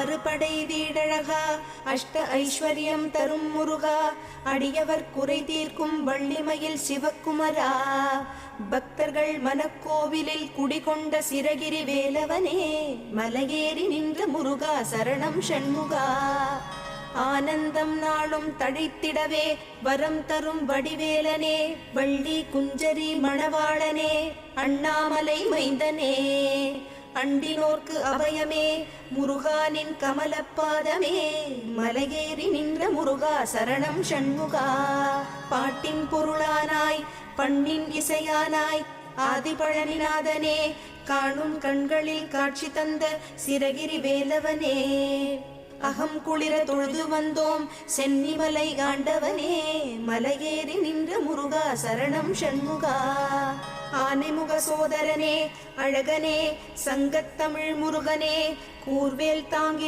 அறுபடை வீடழகா அஷ்ட ஐஸ்வர்யம் தரும் முருகா அடியவர் குறை தீர்க்கும் வள்ளிமயில் சிவக்குமரா பக்தர்கள் மனக்கோவிலில் குடிகொண்ட சிரகிரி வேலவனே மலையேறி நின்ற முருகா சரணம் ஷண்முகா ஆனந்தம் நாளும் தழைத்திடவே வரம் தரும் வடிவேலனே வள்ளி குஞ்சரி மணவாளனே அண்ணாமலை மைந்தனே அண்டினோர்க்கு அபயமே முருகானின் கமலப்பாதமே மலையேறி நின்ற முருகா சரணம் ஷண்முகா பாட்டின் பொருளானாய் பண்ணின் இசையானாய் ஆதிபழனிநாதனே காணும் கண்களில் காட்சி தந்த சிரகிரி வேலவனே அகம் குளிர தொழுது வந்தோம் சென்னிமலை ஆண்டவனே மலையேறி நின்ற முருகா சரணம் ஷண்முகா ஆனைமுக சோதரனே அழகனே சங்கத்தமிழ் முருகனே கூர்வேல் தாங்கி